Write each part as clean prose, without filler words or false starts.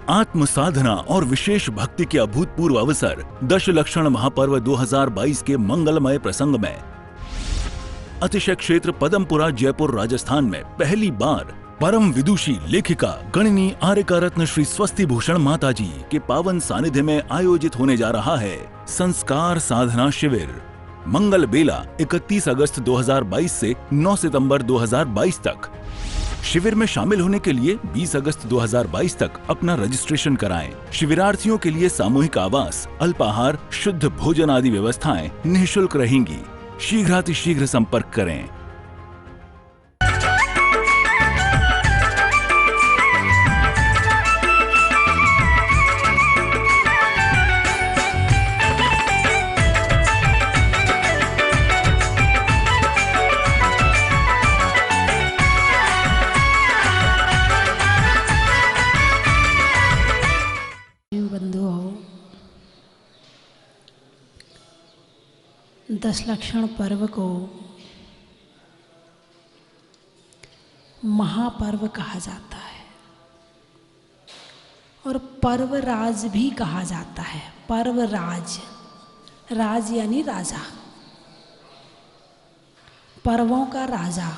आत्म साधना और विशेष भक्ति के अभूतपूर्व अवसर दशलक्षण महापर्व 2022 के मंगलमय प्रसंग में अतिशय क्षेत्र पदमपुरा जयपुर राजस्थान में पहली बार परम विदुषी लेखिका गणिनी आर्यका रत्न श्री स्वस्ति भूषण माता जी के पावन सानिध्य में आयोजित होने जा रहा है संस्कार साधना शिविर। मंगल बेला 31 अगस्त 2022 से 9 सितंबर 2022 तक। शिविर में शामिल होने के लिए 20 अगस्त 2022 तक अपना रजिस्ट्रेशन कराएं। शिविरार्थियों के लिए सामूहिक आवास, अल्पाहार, शुद्ध भोजन आदि व्यवस्थाएं निःशुल्क रहेंगी। शीघ्रातिशीघ्र संपर्क करें। दशलक्षण पर्व को महापर्व कहा जाता है और पर्व राज भी कहा जाता है। पर्व राज, राज यानी राजा, पर्वों का राजा।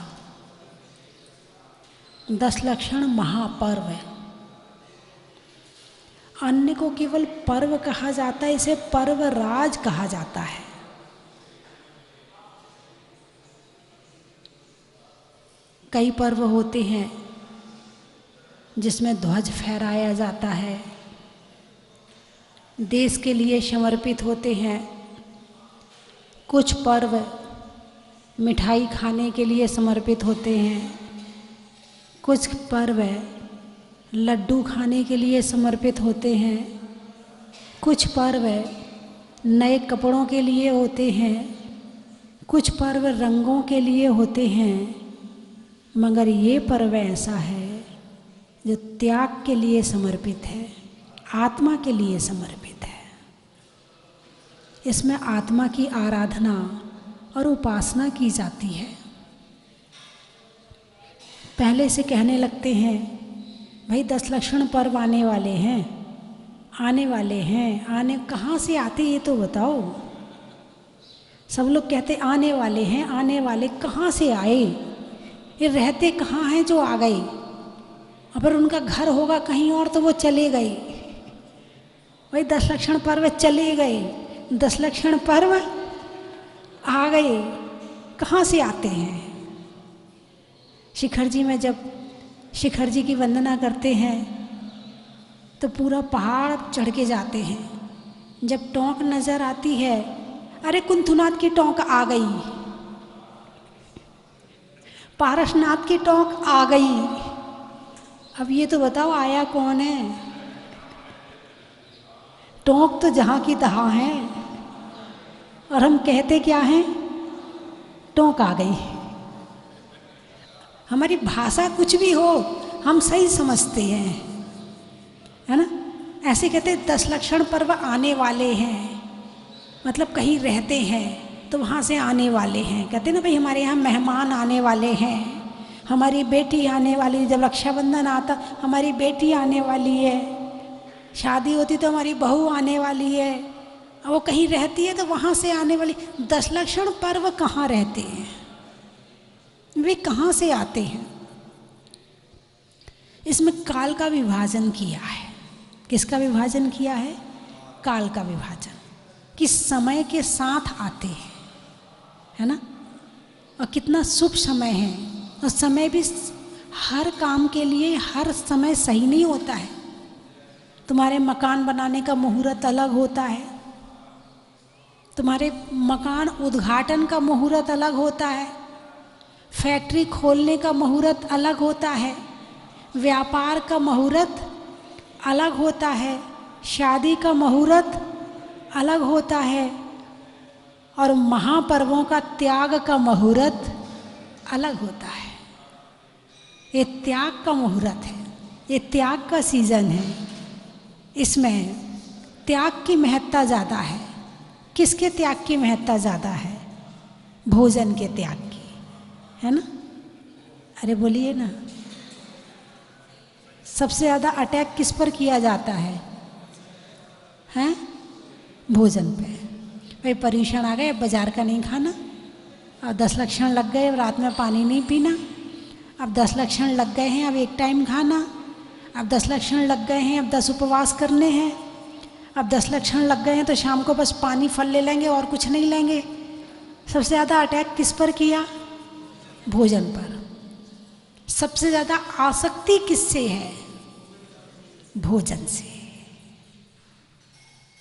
दशलक्षण महापर्व है। अन्य को केवल पर्व कहा जाता है, इसे पर्व राज कहा जाता है। कई पर्व होते हैं जिसमें ध्वज फहराया जाता है, देश के लिए समर्पित होते हैं। कुछ पर्व मिठाई खाने के लिए समर्पित होते हैं, कुछ पर्व लड्डू खाने के लिए समर्पित होते हैं, कुछ पर्व नए कपड़ों के लिए होते हैं, कुछ पर्व रंगों के लिए होते हैं। मगर ये पर्व ऐसा है जो त्याग के लिए समर्पित है, आत्मा के लिए समर्पित है। इसमें आत्मा की आराधना और उपासना की जाती है। पहले से कहने लगते हैं भाई दशलक्षण पर्व आने वाले हैं, आने वाले हैं। आने कहाँ से आते ये तो बताओ। सब लोग कहते आने वाले हैं, आने वाले कहाँ से आए? ये रहते कहाँ हैं जो आ गए? अगर उनका घर होगा कहीं और तो वो चले गए। वही दशलक्षण पर्व चले गए, दशलक्षण पर्व आ गए। कहाँ से आते हैं? शिखर जी में जब शिखर जी की वंदना करते हैं तो पूरा पहाड़ चढ़ के जाते हैं। जब टोंक नज़र आती है, अरे कुंथुनाथ की टोंक आ गई, पारसनाथ की टोंक आ गई। अब ये तो बताओ आया कौन है? टोंक तो जहाँ की तहाँ है और हम कहते क्या हैं? टोंक आ गई। हमारी भाषा कुछ भी हो हम सही समझते हैं, है ना। ऐसे कहते दशलक्षण पर्व आने वाले हैं, मतलब कहीं रहते हैं तो वहाँ से आने वाले हैं। कहते ना भाई हमारे यहाँ मेहमान आने वाले हैं, हमारी बेटी आने वाली। जब रक्षाबंधन आता हमारी बेटी आने वाली है, शादी होती तो हमारी बहू आने वाली है। वो कहीं रहती है तो वहाँ से आने वाली। दशलक्षण पर्व कहाँ रहते हैं? वे कहाँ से आते हैं? इसमें काल का विभाजन किया है। किसका विभाजन किया है? काल का विभाजन। किस समय के साथ आते हैं, है ना। और कितना शुभ समय है। और समय भी हर काम के लिए हर समय सही नहीं होता है। तुम्हारे मकान बनाने का मुहूर्त अलग होता है, तुम्हारे मकान उद्घाटन का मुहूर्त अलग होता है, फैक्ट्री खोलने का मुहूर्त अलग होता है, व्यापार का मुहूर्त अलग होता है, शादी का मुहूर्त अलग होता है और महापर्वों का त्याग का मुहूर्त अलग होता है। ये त्याग का मुहूर्त है, ये त्याग का सीजन है। इसमें त्याग की महत्ता ज़्यादा है। किसके त्याग की महत्ता ज़्यादा है? भोजन के त्याग की, है ना। अरे बोलिए ना। सबसे ज़्यादा अटैक किस पर किया जाता है? हैं? भोजन पे। भाई पर्यूषण आ गए, बाजार का नहीं खाना। अब 10 लक्षण लग गए, अब रात में पानी नहीं पीना। अब 10 लक्षण लग गए हैं, अब एक टाइम खाना। अब 10 लक्षण लग गए हैं, अब 10 उपवास करने हैं। अब 10 लक्षण लग गए हैं तो शाम को बस पानी फल ले लेंगे और कुछ नहीं लेंगे। सबसे ज़्यादा अटैक किस पर किया? भोजन पर। सबसे ज़्यादा आसक्ति किससे है? भोजन से।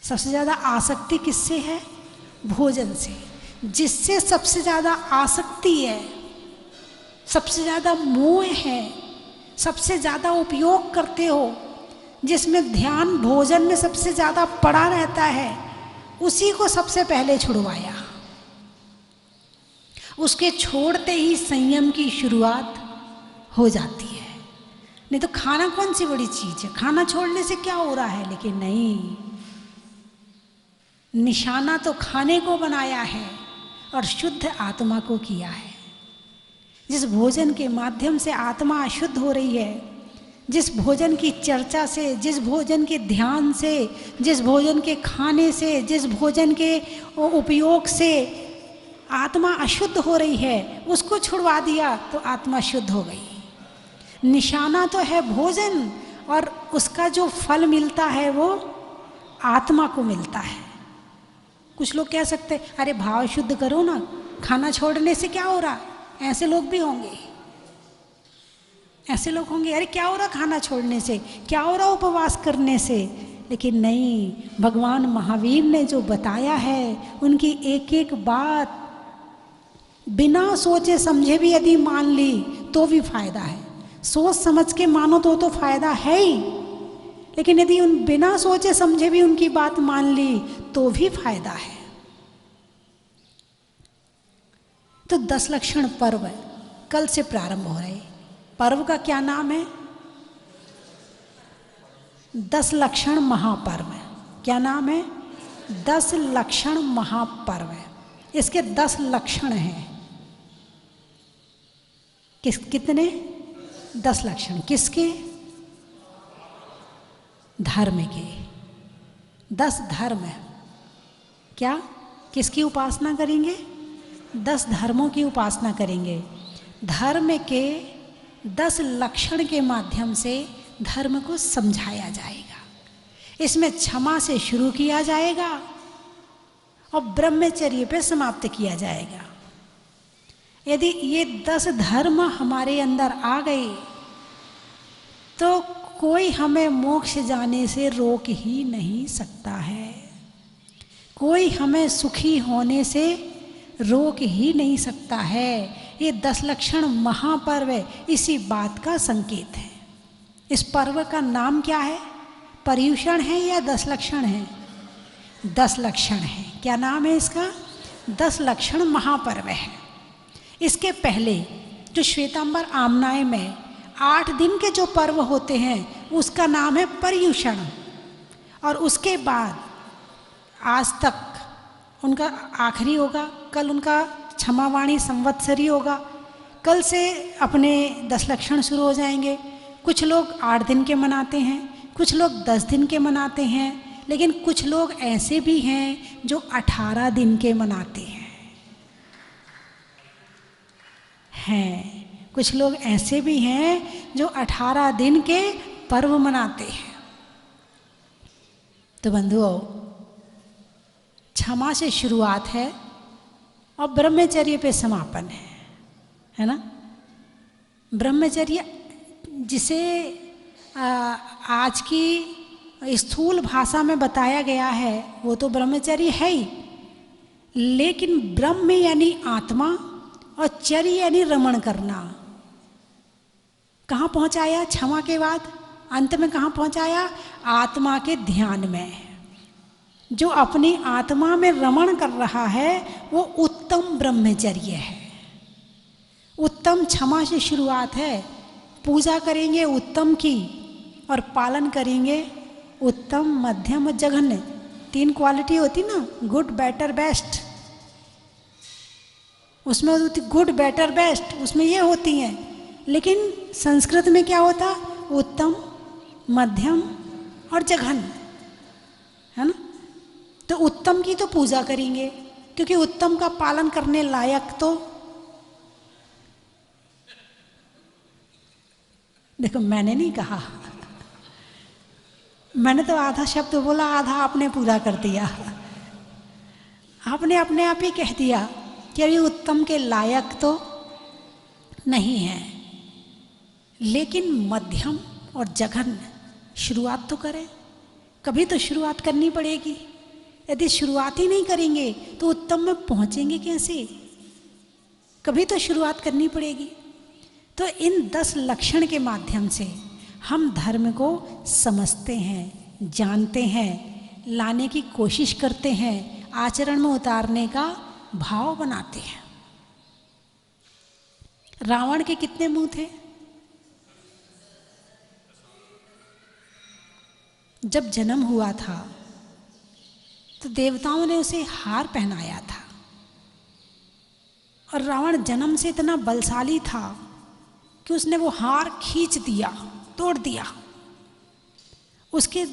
सबसे ज़्यादा आसक्ति किससे है? भोजन से। जिससे सबसे ज़्यादा आसक्ति है, सबसे ज़्यादा मोह है, सबसे ज़्यादा उपयोग करते हो, जिसमें ध्यान भोजन में सबसे ज़्यादा पड़ा रहता है, उसी को सबसे पहले छुड़वाया। उसके छोड़ते ही संयम की शुरुआत हो जाती है। नहीं तो खाना कौन सी बड़ी चीज़ है, खाना छोड़ने से क्या हो रहा है? लेकिन नहीं, निशाना तो खाने को बनाया है और शुद्ध आत्मा को किया है। जिस भोजन के माध्यम से आत्मा अशुद्ध हो रही है, जिस भोजन की चर्चा से, जिस भोजन के ध्यान से, जिस भोजन के खाने से, जिस भोजन के उपयोग से आत्मा अशुद्ध हो रही है, उसको छुड़वा दिया तो आत्मा शुद्ध हो गई। निशाना तो है भोजन, और उसका जो फल मिलता है वो आत्मा को मिलता है। कुछ लोग कह सकते हैं अरे भाव शुद्ध करो ना, खाना छोड़ने से क्या हो रहा? ऐसे लोग भी होंगे, ऐसे लोग होंगे, अरे क्या हो रहा खाना छोड़ने से, क्या हो रहा उपवास करने से। लेकिन नहीं, भगवान महावीर ने जो बताया है, उनकी एक एक बात बिना सोचे समझे भी यदि मान ली तो भी फायदा है। सोच समझ के मानो तो फायदा है ही, लेकिन यदि उन बिना सोचे समझे भी उनकी बात मान ली तो भी फायदा है। तो 10 लक्षण पर्व कल से प्रारंभ हो रहे। पर्व का क्या नाम है? 10 लक्षण महापर्व। क्या नाम है? 10 लक्षण महापर्व। इसके 10 लक्षण हैं। कितने? 10 लक्षण। किसके? धर्म के। 10 धर्म। क्या? किसकी उपासना करेंगे? 10 धर्मों की उपासना करेंगे। धर्म के 10 लक्षण के माध्यम से धर्म को समझाया जाएगा। इसमें क्षमा से शुरू किया जाएगा और ब्रह्मचर्य पे समाप्त किया जाएगा। यदि ये 10 धर्म हमारे अंदर आ गए तो कोई हमें मोक्ष जाने से रोक ही नहीं सकता है। कोई हमें सुखी होने से रोक ही नहीं सकता है। ये 10 लक्षण महापर्व इसी बात का संकेत है। इस पर्व का नाम क्या है? पर्यूषण है या 10 लक्षण है? 10 लक्षण है। क्या नाम है इसका? 10 लक्षण महापर्व है। इसके पहले जो श्वेतांबर आमनाय में 8 दिन के जो पर्व होते हैं उसका नाम है पर्यूषण, और उसके बाद आज तक उनका आखिरी होगा। कल उनका क्षमावाणी संवत्सरी होगा। कल से अपने 10 लक्षण शुरू हो जाएंगे। कुछ लोग 8 दिन के मनाते हैं, कुछ लोग 10 दिन के मनाते हैं, लेकिन कुछ लोग ऐसे भी हैं जो 18 दिन के मनाते हैं। कुछ लोग ऐसे भी हैं जो 18 दिन के पर्व मनाते हैं। तो बंधुओं, क्षमा से शुरुआत है और ब्रह्मचर्य पे समापन है ना। ब्रह्मचर्य जिसे आज की स्थूल भाषा में बताया गया है वो तो ब्रह्मचर्य है ही, लेकिन ब्रह्म यानी आत्मा और चर्य यानी रमण करना। कहाँ पहुँचाया? क्षमा के बाद अंत में कहाँ पहुँचाया? आत्मा के ध्यान में। जो अपनी आत्मा में रमण कर रहा है वो उत्तम ब्रह्मचर्य है। उत्तम क्षमा से शुरुआत है। पूजा करेंगे उत्तम की और पालन करेंगे उत्तम, मध्यम और जघन्य। 3 क्वालिटी होती ना, गुड, बेटर, बेस्ट। उसमें होती गुड, बेटर, बेस्ट, उसमें ये होती हैं। लेकिन संस्कृत में क्या होता? उत्तम, मध्यम और जघन्य, है ना। तो उत्तम की तो पूजा करेंगे, क्योंकि उत्तम का पालन करने लायक तो, देखो मैंने नहीं कहा, मैंने तो आधा शब्द बोला, आधा आपने पूरा कर दिया। आपने अपने आप ही कह दिया कि अभी उत्तम के लायक तो नहीं है, लेकिन मध्यम और जघन्य शुरुआत तो करें। कभी तो शुरुआत करनी पड़ेगी। यदि शुरुआत ही नहीं करेंगे तो उत्तम में पहुंचेंगे कैसे? कभी तो शुरुआत करनी पड़ेगी। तो इन 10 लक्षण के माध्यम से हम धर्म को समझते हैं, जानते हैं, लाने की कोशिश करते हैं, आचरण में उतारने का भाव बनाते हैं। रावण के कितने मुंह थे? जब जन्म हुआ था तो देवताओं ने उसे हार पहनाया था, और रावण जन्म से इतना बलशाली था कि उसने वो हार खींच दिया, तोड़ दिया। उसके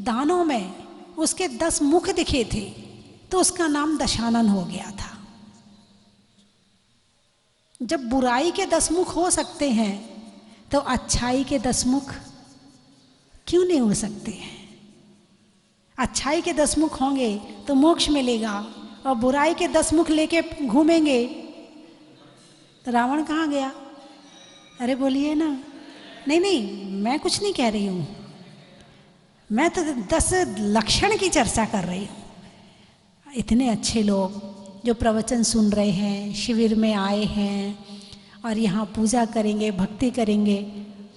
दानों में उसके 10 मुख दिखे थे, तो उसका नाम दशानन हो गया था। जब बुराई के 10 मुख हो सकते हैं तो अच्छाई के 10 मुख क्यों नहीं हो सकते हैं? अच्छाई के 10 मुख होंगे तो मोक्ष मिलेगा, और बुराई के 10 मुख लेके घूमेंगे तो रावण कहाँ गया? अरे बोलिए ना। नहीं नहीं, मैं कुछ नहीं कह रही हूँ, मैं तो 10 लक्षण की चर्चा कर रही हूँ। इतने अच्छे लोग जो प्रवचन सुन रहे हैं, शिविर में आए हैं और यहाँ पूजा करेंगे, भक्ति करेंगे,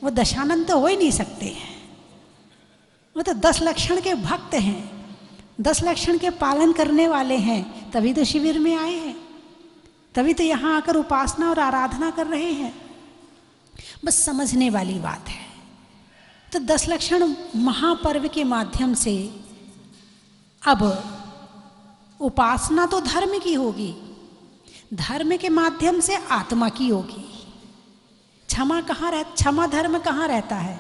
वो दशानंद तो हो ही नहीं सकते हैं। वो तो 10 लक्षण के भक्त हैं, 10 लक्षण के पालन करने वाले हैं, तभी तो शिविर में आए हैं, तभी तो यहाँ आकर उपासना और आराधना कर रहे हैं। बस समझने वाली बात है। तो 10 लक्षण महापर्व के माध्यम से अब उपासना तो धर्म की होगी, धर्म के माध्यम से आत्मा की होगी। क्षमा धर्म कहाँ रहता है?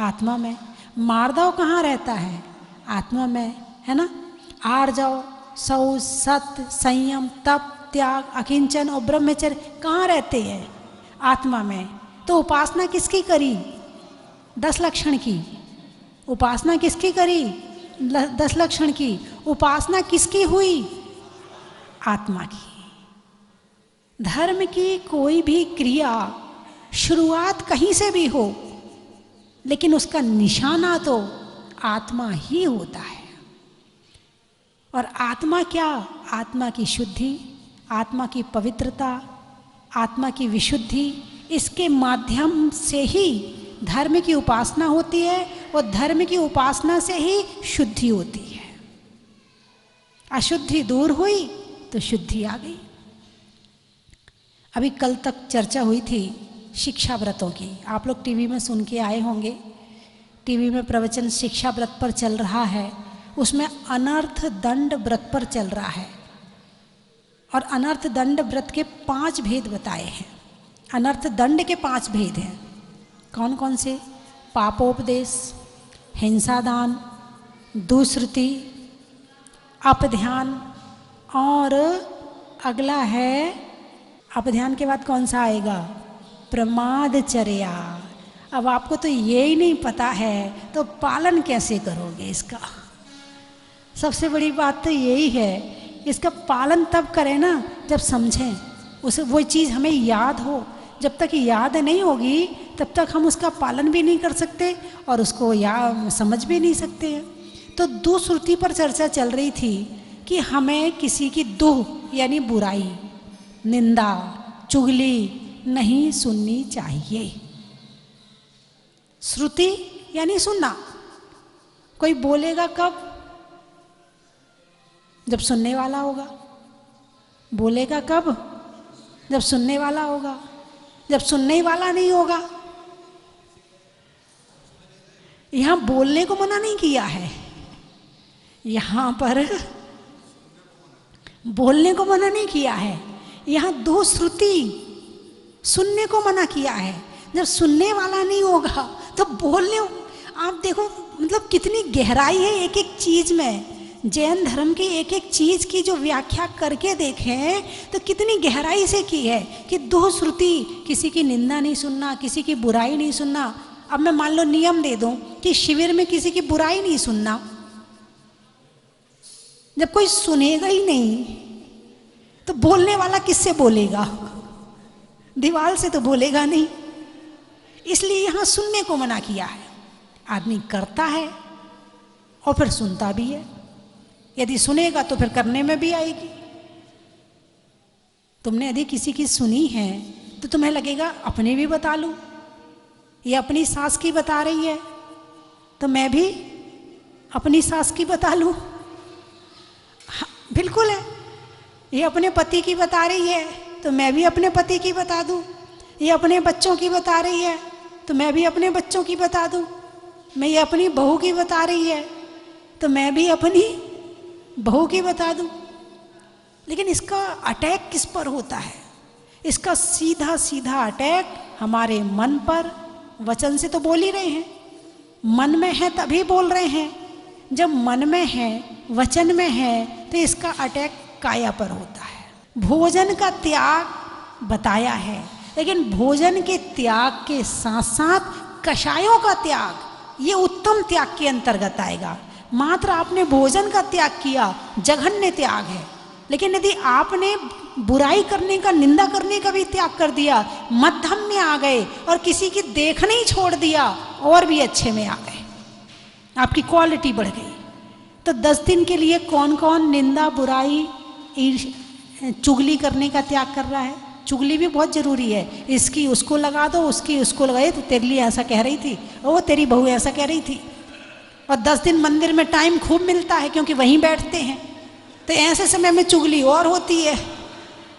आत्मा में। मार्दव कहाँ रहता है? आत्मा में, है ना। आर्जव, सौ, सत्य, संयम, तप, त्याग, अकिंचन और ब्रह्मचर्य कहाँ रहते हैं? आत्मा में। तो उपासना किसकी करी? 10 लक्षण की। उपासना किसकी करी? 10 लक्षण की। उपासना किसकी हुई? आत्मा की। धर्म की कोई भी क्रिया शुरुआत कहीं से भी हो, लेकिन उसका निशाना तो आत्मा ही होता है। और आत्मा क्या? आत्मा की शुद्धि, आत्मा की पवित्रता, आत्मा की विशुद्धि, इसके माध्यम से ही धर्म की उपासना होती है, और धर्म की उपासना से ही शुद्धि होती है। अशुद्धि दूर हुई तो शुद्धि आ गई। अभी कल तक चर्चा हुई थी शिक्षा व्रतों की, आप लोग टीवी में सुन के आए होंगे। टीवी में प्रवचन शिक्षा व्रत पर चल रहा है, उसमें अनर्थ दंड व्रत पर चल रहा है, और अनर्थ दंड व्रत के 5 भेद बताए हैं। अनर्थ दंड के 5 भेद हैं। कौन कौन से? पापोपदेश, हिंसादान, दुश्रुति, अपध्यान, और अगला है, अपध्यान के बाद कौन सा आएगा? प्रमादचर्या। अब आपको तो ये ही नहीं पता है तो पालन कैसे करोगे इसका? सबसे बड़ी बात तो यही है, इसका पालन तब करें ना जब समझें, उसे वो चीज़ हमें याद हो। जब तक याद नहीं होगी तब तक हम उसका पालन भी नहीं कर सकते और उसको समझ भी नहीं सकते हैं। तो दुश्रुति पर चर्चा चल रही थी कि हमें किसी की दुह यानी बुराई, निंदा, चुगली नहीं सुननी चाहिए। श्रुति यानी सुनना। कोई बोलेगा कब? जब सुनने वाला होगा। बोलेगा कब? जब सुनने वाला होगा। जब सुनने वाला नहीं होगा, यहां बोलने को मना नहीं किया है, यहां पर बोलने को मना नहीं किया है, यहां दुश्रुति सुनने को मना किया है। जब सुनने वाला नहीं होगा तो बोलने, आप देखो मतलब कितनी गहराई है एक एक चीज में। जैन धर्म की एक एक चीज की जो व्याख्या करके देखें तो कितनी गहराई से की है कि दो श्रुति, किसी की निंदा नहीं सुनना, किसी की बुराई नहीं सुनना। अब मैं मान लो नियम दे दूं कि शिविर में किसी की बुराई नहीं सुनना, जब कोई सुनेगा ही नहीं तो बोलने वाला किससे बोलेगा? दीवार से तो बोलेगा नहीं। इसलिए यहां सुनने को मना किया है। आदमी करता है और फिर सुनता भी है। यदि सुनेगा तो फिर करने में भी आएगी। तुमने यदि किसी की सुनी है तो तुम्हें लगेगा अपने भी बता लूं, ये अपनी सास की बता रही है तो मैं भी अपनी सास की बता लूं। हाँ, बिल्कुल है। ये अपने पति की बता रही है तो मैं भी अपने पति की बता दूं। ये अपने बच्चों की बता रही है तो मैं भी अपने बच्चों की बता दूं। मैं ये अपनी बहू की बता रही है तो मैं भी अपनी बहू की बता दूं। लेकिन इसका अटैक किस पर होता है? इसका सीधा सीधा अटैक हमारे मन पर। वचन से तो बोल ही रहे हैं, मन में है तभी बोल रहे हैं। जब मन में है, वचन में है, तो इसका अटैक काया पर होता है। भोजन का त्याग बताया है, लेकिन भोजन के त्याग के साथ साथ कषायों का त्याग, ये उत्तम त्याग के अंतर्गत आएगा। मात्र आपने भोजन का त्याग किया, जघन्य त्याग है। लेकिन यदि आपने बुराई करने का, निंदा करने का भी त्याग कर दिया, मध्यम में आ गए और किसी की देखना ही छोड़ दिया, और भी अच्छे में आ गए, आपकी क्वालिटी बढ़ गई। तो 10 दिन के लिए कौन कौन निंदा, बुराई, चुगली करने का त्याग कर रहा है? चुगली भी बहुत जरूरी है। इसकी उसको लगा दो, उसकी उसको लगाए, तो तेरे लिए ऐसा कह रही थी, वो तेरी बहू ऐसा कह रही थी। और 10 दिन मंदिर में टाइम खूब मिलता है क्योंकि वहीं बैठते हैं, तो ऐसे समय में चुगली और होती है।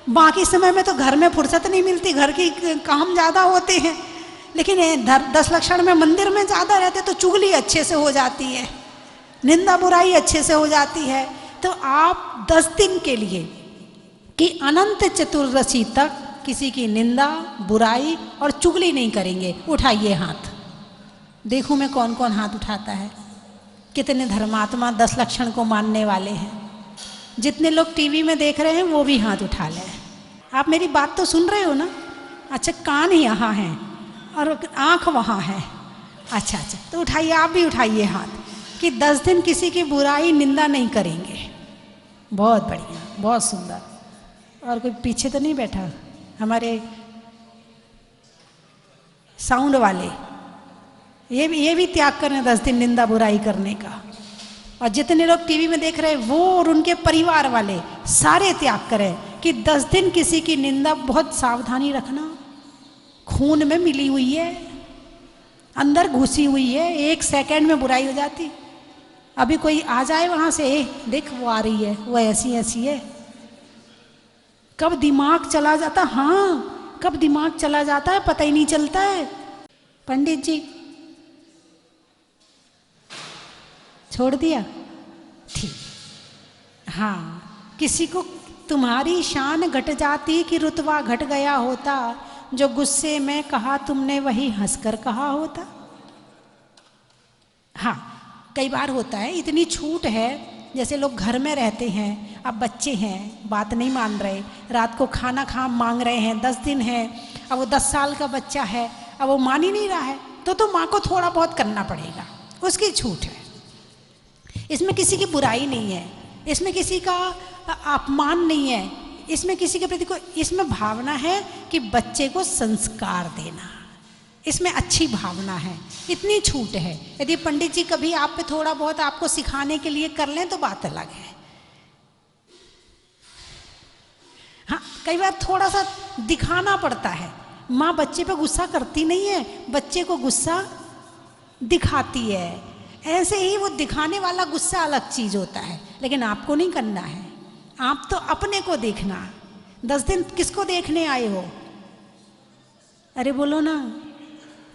बाकी समय में तो घर में फुर्सत नहीं मिलती, घर की काम ज़्यादा होते हैं। लेकिन 10 लक्षण में मंदिर में ज़्यादा रहते तो चुगली अच्छे से हो जाती है, निंदा बुराई अच्छे से हो जाती है। तो आप 10 दिन के लिए कि अनंत चतुर्दशी तक किसी की निंदा, बुराई और चुगली नहीं करेंगे। उठाइए हाथ, देखूं मैं कौन कौन हाथ उठाता है। कितने धर्मात्मा 10 लक्षण को मानने वाले हैं? जितने लोग टीवी में देख रहे हैं वो भी हाथ उठा लें। आप मेरी बात तो सुन रहे हो ना? अच्छा, कान यहाँ हैं और आँख वहाँ है। अच्छा अच्छा, तो उठाइए, आप भी उठाइए हाथ कि 10 दिन किसी की बुराई, निंदा नहीं करेंगे। बहुत बढ़िया, बहुत सुंदर। और कोई पीछे तो नहीं बैठा? हमारे साउंड वाले ये भी त्याग करें 10 दिन निंदा बुराई करने का। और जितने लोग टीवी में देख रहे हैं वो और उनके परिवार वाले सारे त्याग करें कि 10 दिन किसी की निंदा, बहुत सावधानी रखना, खून में मिली हुई है, अंदर घुसी हुई है, 1 सेकंड में बुराई हो जाती। अभी कोई आ जाए वहां से, देख वो आ रही है, वो ऐसी ऐसी है, कब दिमाग चला जाता, हाँ कब दिमाग चला जाता है पता ही नहीं चलता है। पंडित जी छोड़ दिया, ठीक। हाँ, किसी को तुम्हारी शान घट जाती कि रुतबा घट गया होता, जो गुस्से में कहा तुमने वही हंसकर कहा होता। हाँ, कई बार होता है, इतनी छूट है, जैसे लोग घर में रहते हैं, अब बच्चे हैं, बात नहीं मान रहे, रात को खाना खा मांग रहे हैं, 10 दिन है, अब वो 10 साल का बच्चा है, अब वो मान ही नहीं रहा है, तो माँ को थोड़ा बहुत करना पड़ेगा, उसकी छूट है। इसमें किसी की बुराई नहीं है, इसमें किसी का अपमान नहीं है, इसमें किसी के प्रति कोई, इसमें भावना है कि बच्चे को संस्कार देना, इसमें अच्छी भावना है, इतनी छूट है। यदि पंडित जी कभी आप पे थोड़ा बहुत आपको सिखाने के लिए कर लें तो बात अलग है। हाँ, कई बार थोड़ा सा दिखाना पड़ता है। माँ बच्चे पे गुस्सा करती नहीं है, बच्चे को गुस्सा दिखाती है। ऐसे ही वो दिखाने वाला गुस्सा अलग चीज होता है, लेकिन आपको नहीं करना है, आप तो अपने को देखना। 10 दिन किसको देखने आए हो? अरे बोलो ना,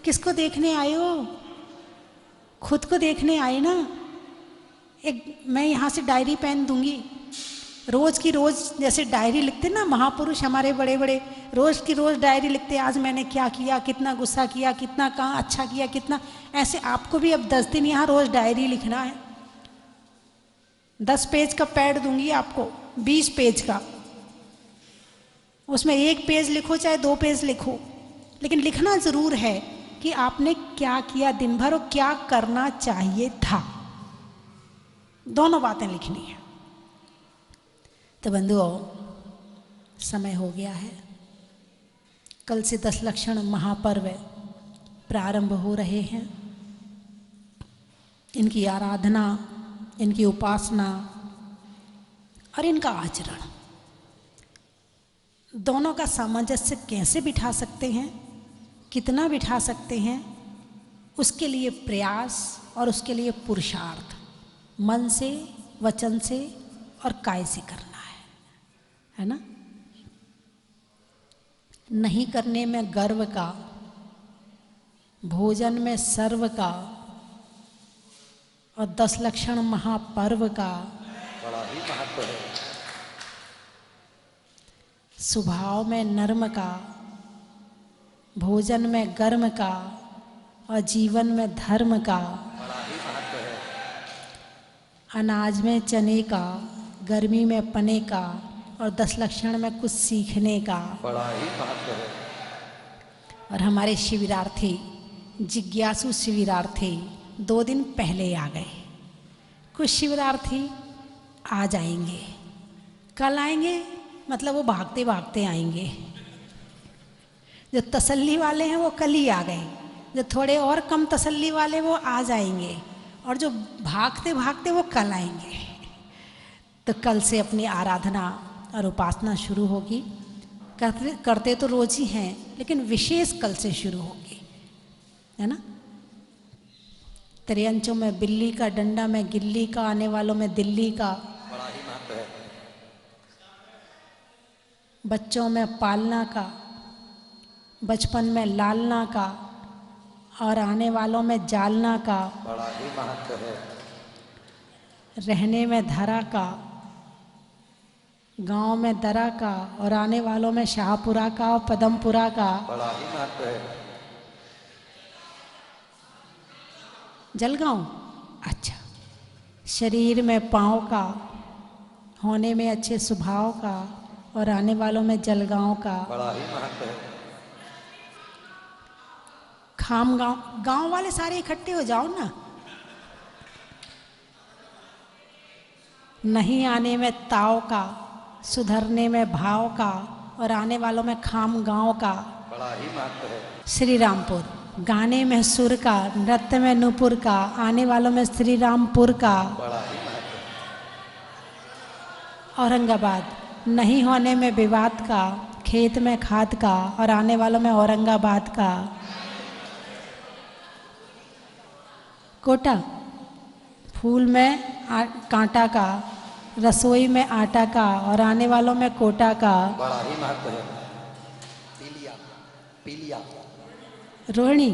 किसको देखने आए हो? खुद को देखने आए ना। एक मैं यहाँ से डायरी पेन दूंगी, रोज की रोज जैसे डायरी लिखते ना महापुरुष हमारे बड़े बड़े, रोज की रोज डायरी लिखते, आज मैंने क्या किया, कितना गुस्सा किया, कितना कहाँ अच्छा किया, कितना, ऐसे आपको भी अब 10 दिन यहाँ रोज डायरी लिखना है। 10 पेज का पैड दूंगी आपको, 20 पेज का, उसमें 1 पेज लिखो चाहे 2 पेज लिखो, लेकिन लिखना जरूर है कि आपने क्या किया दिन भर और क्या करना चाहिए था, दोनों बातें लिखनी है। तो बंधुओं, समय हो गया है। कल से 10 लक्षण महापर्व प्रारंभ हो रहे हैं। इनकी आराधना, इनकी उपासना और इनका आचरण, दोनों का सामंजस्य कैसे बिठा सकते हैं, कितना बिठा सकते हैं, उसके लिए प्रयास और उसके लिए पुरुषार्थ मन से, वचन से और काय से करना है ना। नहीं करने में गर्व का, भोजन में सर्व का और 10 लक्षण महापर्व का बड़ा ही महत्व है। स्वभाव में नर्म का, भोजन में गर्म का और जीवन में धर्म का, बड़ा ही महत्व है। अनाज में चने का, गर्मी में पने का और 10 लक्षण में कुछ सीखने का। बड़ा ही महत्व है। और हमारे शिविरार्थी, जिज्ञासु शिविरार्थी 2 दिन पहले आ गए। कुछ शिविरार्थी आ जाएंगे, कल आएंगे, मतलब वो भागते भागते आएंगे। जो तसल्ली वाले हैं वो कल ही आ गए, जो थोड़े और कम तसल्ली वाले वो आज आएंगे, और जो भागते भागते वो कल आएंगे। तो कल से अपनी आराधना और उपासना शुरू होगी। करते तो रोज ही हैं, लेकिन विशेष कल से शुरू होगी, है ना। त्रियंचों में बिल्ली का, डंडा में गिल्ली का, आने वालों में दिल्ली का, बड़ा ही महत्व है। बच्चों में पालना का, बचपन में लालना का और आने वालों में जालना का, बड़ा ही महत्व है। रहने में धरा का, गांव में दरा का और आने वालों में शाहपुरा का और पदमपुरा का, बड़ा ही महत्व है। जलगांव, अच्छा। शरीर में पाँव का, होने में अच्छे स्वभाव का और आने वालों में जलगांव का, बड़ा ही महत्व है। खाम गांव, गांव वाले सारे इकट्ठे हो जाओ ना। नहीं आने में ताव का, सुधरने में भाव का और आने वालों में खाम गांव का, बड़ा ही महत्व है। श्री रामपुर। गाने में सुर का, नृत्य में नुपुर का, आने वालों में श्री रामपुर का, बड़ा ही महत्व है। औरंगाबाद। नहीं होने में विवाद का, खेत में खाद का और आने वालों में औरंगाबाद का। कोटा। फूल में कांटा का, रसोई में आटा का और आने वालों में कोटा का। बड़ा ही महत्व है। पीलिया, पीलिया। रोहिणी।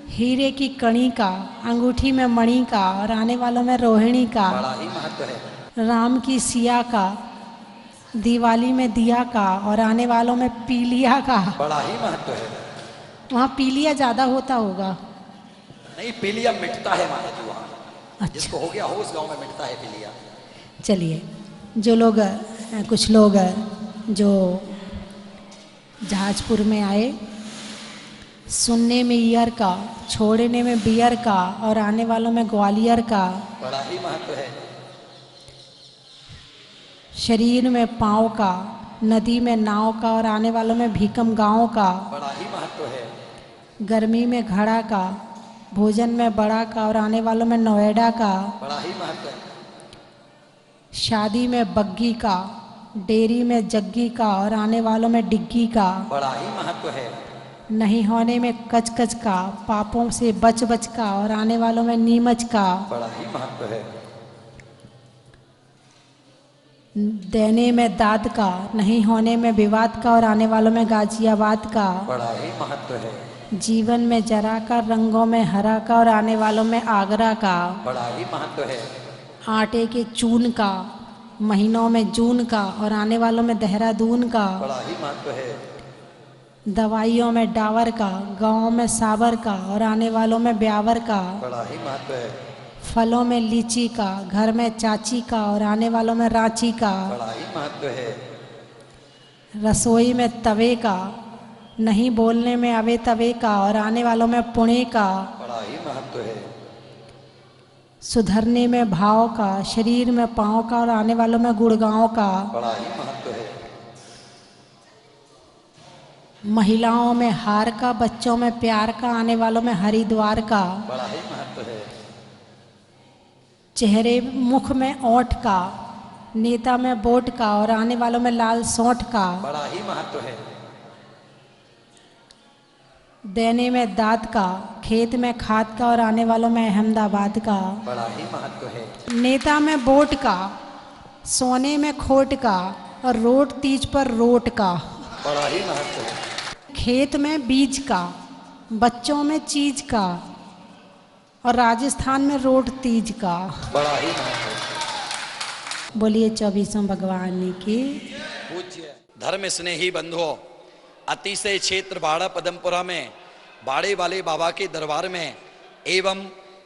हीरे की कणी का, अंगूठी में मणि का और आने वालों में रोहिणी का। बड़ा ही महत्व है। राम की सिया का, दिवाली में दिया का और आने वालों में पीलिया का। बड़ा ही महत्व है। वहाँ पीलिया ज़्यादा होता होगा। नहीं, पीलिया मिटता है महाराज जी वहाँ। अच्छा। जिसको हो गया हो उस गांव में मिटता है पीलिया। चलिए, जो लोग, कुछ लोग जो जहाजपुर में आए, सुनने में ईयर का, छोड़ने में बियर का और आने वालों में ग्वालियर का। बड़ा ही महत्व है। शरीर में पाँव का, नदी में नाव का और आने वालों में भीकम गांव का। बड़ा ही महत्व है। गर्मी में घड़ा का, भोजन में बड़ा का और आने वालों में नोएडा का। बड़ा ही महत्व है। शादी में बग्गी का, डेयरी में जग्गी का और आने वालों में डिग्गी का। बड़ा ही महत्व है। नहीं होने में कच कच का, पापों से बच बच का और आने वालों में नीमच का। बड़ा ही महत्व है। देने में दाद का, नहीं होने में विवाद का और आने वालों में गाजियाबाद का। बड़ा ही महत्व है। जीवन में जरा का, रंगों में हरा का और आने वालों में आगरा का। बड़ा ही महत्व है। आटे के चून का, महीनों में जून का और आने वालों में देहरादून का, बड़ा ही महत्व है। दवाइयों में डावर का, गाँव में साबर का और आने वालों में ब्यावर का, बड़ा ही महत्व है। फलों में लीची का, घर में चाची का और आने वालों में रांची का, बड़ा ही महत्व है। रसोई में तवे का, नहीं बोलने में अवे तवे का और आने वालों में पुणे का, बड़ा ही महत्व है। सुधरने में भाव का, शरीर में पाँव का और आने वालों में गुड़गांव का, बड़ा ही महत्व है। महिलाओं में हार का, बच्चों में प्यार का, आने वालों में हरिद्वार का, बड़ा ही महत्व है। चेहरे मुख में ओठ का, नेता में वोट का और आने वालों में लाल सौंठ का, बड़ा ही महत्व है। देने में दाद का, खेत में खाद का और आने वालों में अहमदाबाद का, बड़ा ही महत्व है। नेता में वोट का, सोने में खोट का और रोट तीज पर रोट का, बड़ा ही महत्व है। खेत में बीज का, बच्चों में चीज का और राजस्थान में रोट तीज का। बड़ा ही महत्व है। बोलिए 24वें भगवान की। पूज्य धर्म स्नेही बंधुओं, अतिशय क्षेत्र बाड़ा पदमपुरा में बाड़े वाले बाबा के दरबार में एवं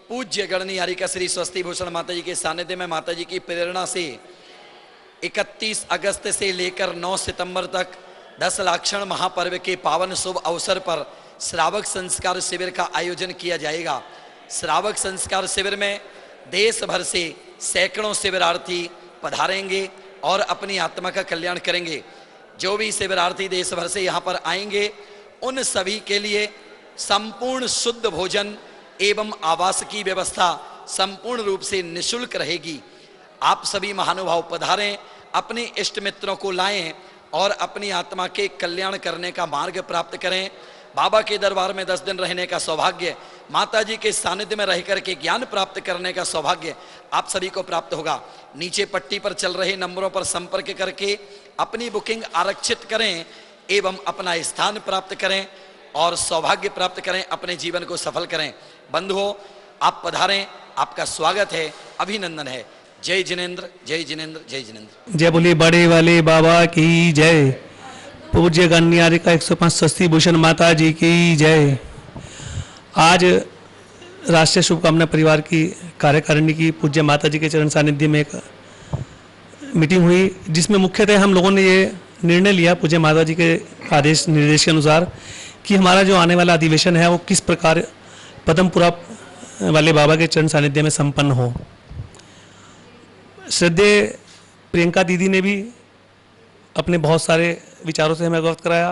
पूज्य गणनी हरिका श्री स्वस्ति भूषण माता जी के सानिध्य में माता जी की प्रेरणा से 31 अगस्त से लेकर 9 सितंबर तक 10 लाक्षण महापर्व के पावन शुभ अवसर पर श्रावक संस्कार शिविर का आयोजन किया जाएगा। श्रावक संस्कार शिविर में देश भर से सैकड़ों शिविरार्थी पधारेंगे और अपनी आत्मा का कल्याण करेंगे। जो भी शिविरार्थी देश भर से यहाँ पर आएंगे उन सभी के लिए संपूर्ण शुद्ध भोजन एवं आवास की व्यवस्था संपूर्ण रूप से निःशुल्क रहेगी। आप सभी महानुभाव पधारें, अपने इष्ट मित्रों को लाएं और अपनी आत्मा के कल्याण करने का मार्ग प्राप्त करें। बाबा के दरबार में 10 दिन रहने का सौभाग्य, माता जी के सानिध्य में रहकर के ज्ञान प्राप्त करने का सौभाग्य आप सभी को प्राप्त होगा। नीचे पट्टी पर चल रहे नंबरों पर संपर्क करके अपनी बुकिंग आरक्षित करें एवं अपना स्थान प्राप्त करें और सौभाग्य प्राप्त करें, अपने जीवन को सफल करें। बंधुओं, आप पधारें, आपका स्वागत है, अभिनंदन है। जय जिनेंद्र, जय जिनेंद्र, जय जिनेंद्र। जय बोली बड़े वाले बाबा की जय। पूज्य गणनी का 105 स्वस्ति भूषण माता जी की जय। आज राष्ट्रीय शुभकामना परिवार की कार्यकारिणी की पूज्य माता जी के चरण सानिध्य में एक मीटिंग हुई, जिसमें मुख्यतः हम लोगों ने ये निर्णय लिया पूज्य माता जी के आदेश निर्देश के अनुसार कि हमारा जो आने वाला अधिवेशन है वो किस प्रकार पदमपुरा वाले बाबा के चरण सानिध्य में संपन्न हो। श्रद्धेय प्रियंका दीदी ने भी अपने बहुत सारे विचारों से हमें अवगत कराया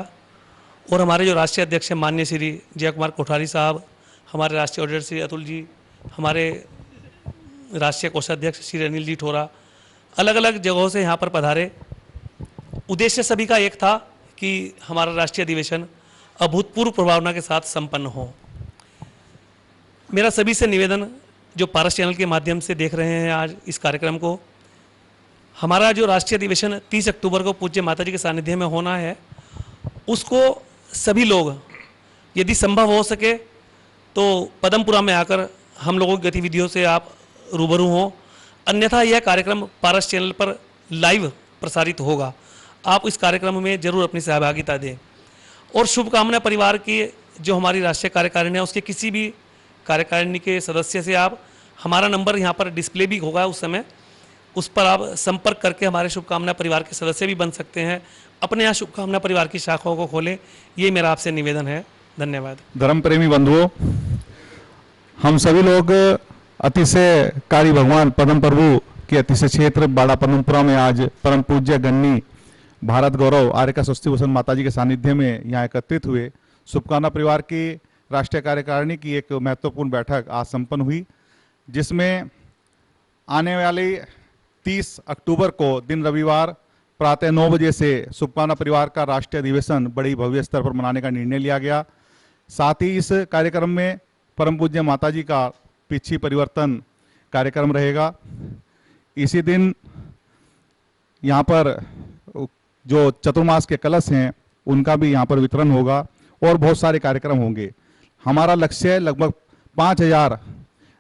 और हमारे जो राष्ट्रीय अध्यक्ष हैं माननीय श्री जय कुमार कोठारी साहब, हमारे राष्ट्रीय ऑडिटर श्री अतुल जी, हमारे राष्ट्रीय कोषाध्यक्ष श्री अनिल जी ठोरा अलग अलग जगहों से यहाँ पर पधारे। उद्देश्य सभी का एक था कि हमारा राष्ट्रीय अधिवेशन अभूतपूर्व प्रभावना के साथ संपन्न हो। मेरा सभी से निवेदन, जो पारस चैनल के माध्यम से देख रहे हैं आज इस कार्यक्रम को, हमारा जो राष्ट्रीय अधिवेशन 30 अक्टूबर को पूज्य माता जी के सानिध्य में होना है, उसको सभी लोग यदि संभव हो सके तो पदमपुरा में आकर हम लोगों की गतिविधियों से आप रूबरू हों। अन्यथा यह कार्यक्रम पारस चैनल पर लाइव प्रसारित होगा। आप इस कार्यक्रम में जरूर अपनी सहभागिता दें। और शुभकामना परिवार की जो हमारी राष्ट्रीय कार्यकारिणी है, उसके किसी भी कार्यकारिणी के सदस्य से आप, हमारा नंबर यहाँ पर डिस्प्ले भी होगा उस समय, उस पर आप संपर्क करके हमारे शुभकामना परिवार के सदस्य भी बन सकते हैं। अपने यहाँ शुभकामना परिवार की शाखाओं को खोलें, ये मेरा आपसे निवेदन है। धन्यवाद। धर्म प्रेमी बंधुओं, हम सभी लोग अतिशय कारी भगवान पद्म प्रभु के अतिशय क्षेत्र बाड़ा पदमपुरा में आज परम पूज्य गणनी भारत गौरव आर्यका स्वस्ति भूषण माता जी के सानिध्य में यहाँ एकत्रित हुए। शुभकामना परिवार की राष्ट्रीय कार्यकारिणी की एक महत्वपूर्ण बैठक आज संपन्न हुई, जिसमें आने वाले 30 अक्टूबर को दिन रविवार प्रातः 9 बजे से शुभकामना परिवार का राष्ट्रीय अधिवेशन बड़ी भव्य स्तर पर मनाने का निर्णय लिया गया। साथ ही इस कार्यक्रम में परम पूज्य माता जी का पिछी परिवर्तन कार्यक्रम रहेगा। इसी दिन यहाँ पर जो चतुर्मास के कलश हैं उनका भी यहाँ पर वितरण होगा और बहुत सारे कार्यक्रम होंगे। हमारा लक्ष्य लगभग 5000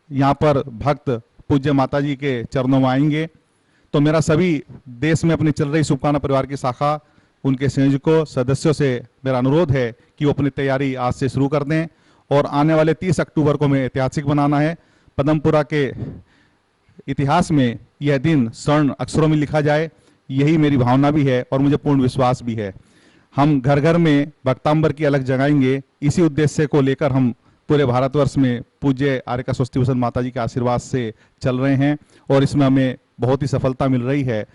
यहाँ पर भक्त पूज्य माता जी के चरणों में आएंगे। तो मेरा सभी देश में अपनी चल रही शुभकामना परिवार की शाखा, उनके संयोजकों, सदस्यों से मेरा अनुरोध है कि वो अपनी तैयारी आज से शुरू कर दें और आने वाले 30 अक्टूबर को हमें ऐतिहासिक बनाना है। पदमपुरा के इतिहास में यह दिन स्वर्ण अक्षरों में लिखा जाए, यही मेरी भावना भी है और मुझे पूर्ण विश्वास भी है। हम घर घर में भक्तांबर की अलग जगाएंगे। इसी उद्देश्य को लेकर हम पूरे भारतवर्ष में पूज्य आर्यका स्वस्ति भूषण माता जी के आशीर्वाद से चल रहे हैं और इसमें हमें बहुत ही सफलता मिल रही है।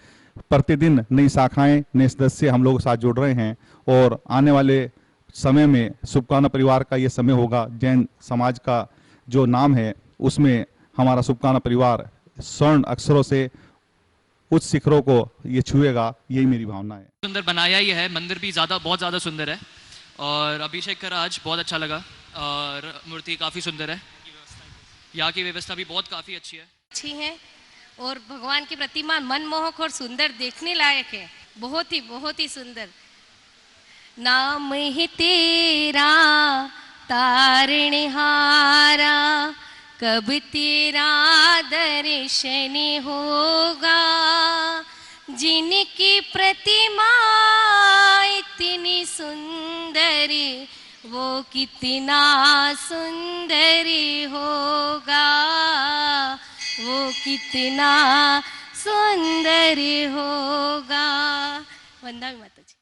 प्रतिदिन नई शाखाएं, नए सदस्य हम लोग साथ जुड़ रहे हैं और आने वाले समय में शुभकामना परिवार का ये समय होगा। जैन समाज का जो नाम है उसमें हमारा शुभकामना परिवार स्वर्ण अक्षरों से उच्च शिखरों को ये छुएगा, यही मेरी भावना है। सुंदर बनाया ही है, मंदिर भी बहुत ज़्यादा सुंदर है और अभिषेक करा आज, बहुत अच्छा लगा और मूर्ति काफ़ी सुंदर है। यहाँ की व्यवस्था भी काफ़ी अच्छी है और भगवान की प्रतिमा मनमोहक और सुंदर, देखने लायक है, बहुत ही सुंदर। नाम है तेरा तारणहारा, कब तेरा दर्शन होगा, जिनकी प्रतिमा इतनी सुंदर, वो कितना सुंदर होगा, वो कितना सुंदर होगा। वंदना माता जी।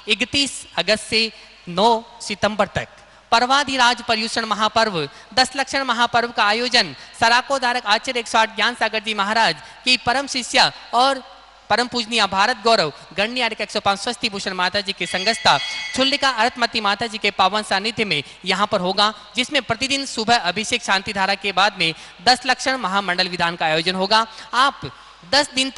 31 अगस्त से 9 सितंबर तक पर्वाधिराज पर्युषण महापर्व 10 लक्षण महापर्व का आयोजन सराकोधारक आचार्य 108 ज्ञान सागर जी महाराज की परम शिष्या और परम पूजनीय भारत गौरव गणनीय 105 स्वस्ति भूषण माता जी के संगस्था छुल्लिका अरतमती माता जी के पावन सानिध्य में यहाँ पर होगा, जिसमें प्रतिदिन सुबह अभिषेक शांति धारा के बाद में 10 लक्षण महामंडल विधान का आयोजन होगा। आप 10 दिन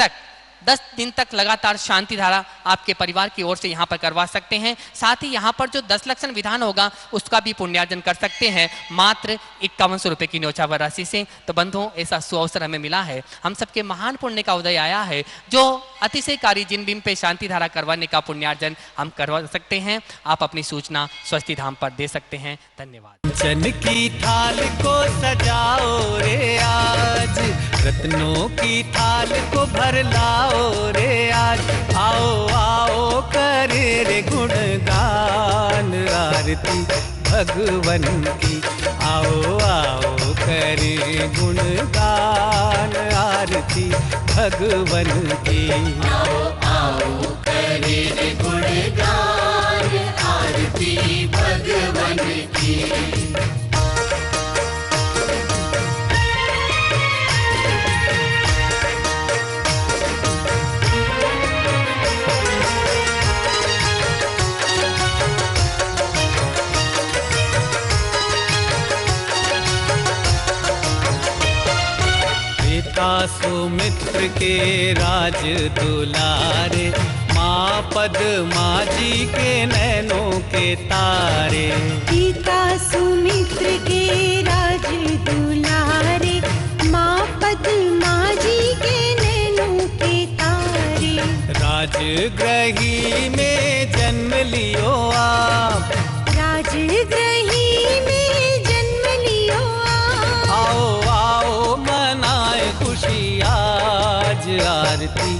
तक लगातार शांति धारा आपके परिवार की ओर से यहाँ पर करवा सकते हैं। साथ ही यहाँ पर जो 10 लक्षण विधान होगा उसका भी पुण्यार्जन कर सकते हैं मात्र 5100 रुपये की न्योछावर राशि से। तो बंधुओं, ऐसा सुअवसर हमें मिला है, हम सबके महान पुण्य का उदय आया है, जो अतिशयकारी जिन बिंब पे शांति धारा करवाने का पुण्यार्जन हम करवा सकते हैं। आप अपनी सूचना स्वस्ति धाम पर दे सकते हैं। धन्यवाद। जन की थाल को सजाओ रे आज, रत्नों की थाल को भर लाओ रे आज, आओ आओ करे रे गुणगान आरती भगवन की, आओ आओ करे गुणगान आरती भगवन की, आओ आओ करे रे गुणगान आरती भगवन की। सुमित्र के राज दुलारे, माँ पद्मा जी के नैनों के तारे, पिता सुमित्र के राज दुलारे, माँ पद्मा जी के नैनों के तारे, राजगृही में जन्म लियो आप, राजगृही में जन्म लियो आप, आओ आओ मनाए खुशी आज आरती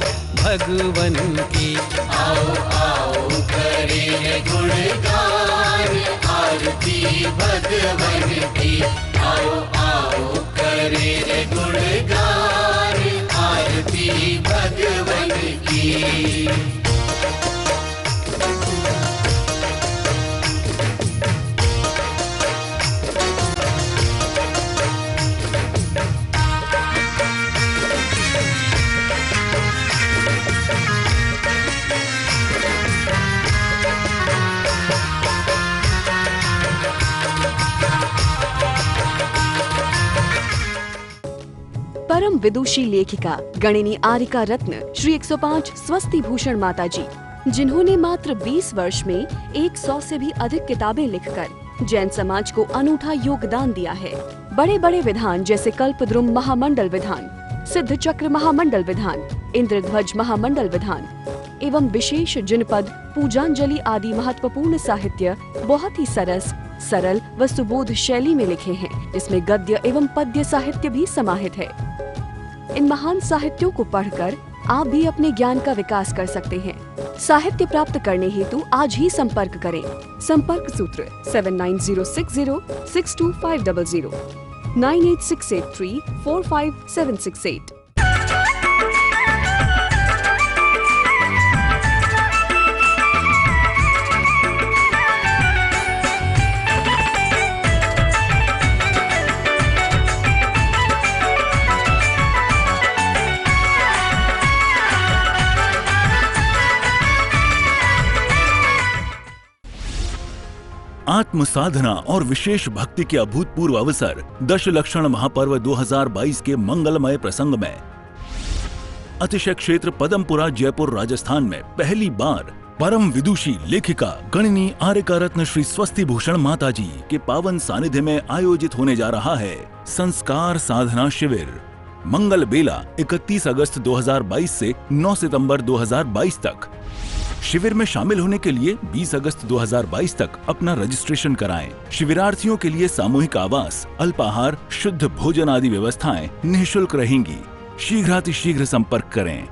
भगवन की, आओ आओ करे गुणगान आरती भगवन की, आओ आओ करे गुणगान आरती भगवन की। परम विदुषी लेखिका गणिनी आर्यका रत्न श्री 105 स्वस्ति भूषण माता जी, जिन्होंने मात्र 20 वर्ष में 100 से भी अधिक किताबें लिखकर जैन समाज को अनूठा योगदान दिया है। बड़े बड़े विधान जैसे कल्पद्रुम महामंडल विधान, सिद्ध चक्र महामंडल विधान, इंद्रध्वज महामंडल विधान एवं विशेष जिनपद पूजांजलि आदि महत्वपूर्ण साहित्य बहुत ही सरस, सरल व सुबोध शैली में लिखे हैं, जिसमें गद्य एवं पद्य साहित्य भी समाहित है। इन महान साहित्यों को पढ़कर आप भी अपने ज्ञान का विकास कर सकते हैं। साहित्य प्राप्त करने हेतु आज ही संपर्क करें। संपर्क सूत्र 7906062500 9868345768। आत्म साधना और विशेष भक्ति के अभूतपूर्व अवसर दशलक्षण महापर्व 2022 के मंगलमय प्रसंग में अतिशय क्षेत्र पदमपुरा जयपुर राजस्थान में पहली बार परम विदुषी लेखिका गणिनी आर्यका रत्न श्री स्वस्ति भूषण माता जी के पावन सानिध्य में आयोजित होने जा रहा है संस्कार साधना शिविर। मंगल बेला 31 अगस्त 2022 से 9 सितंबर 2022 तक। शिविर में शामिल होने के लिए 20 अगस्त 2022 तक अपना रजिस्ट्रेशन कराएं। शिविरार्थियों के लिए सामूहिक आवास, अल्पाहार, शुद्ध भोजन आदि व्यवस्थाएं निःशुल्क रहेंगी। शीघ्रातिशीघ्र संपर्क करें।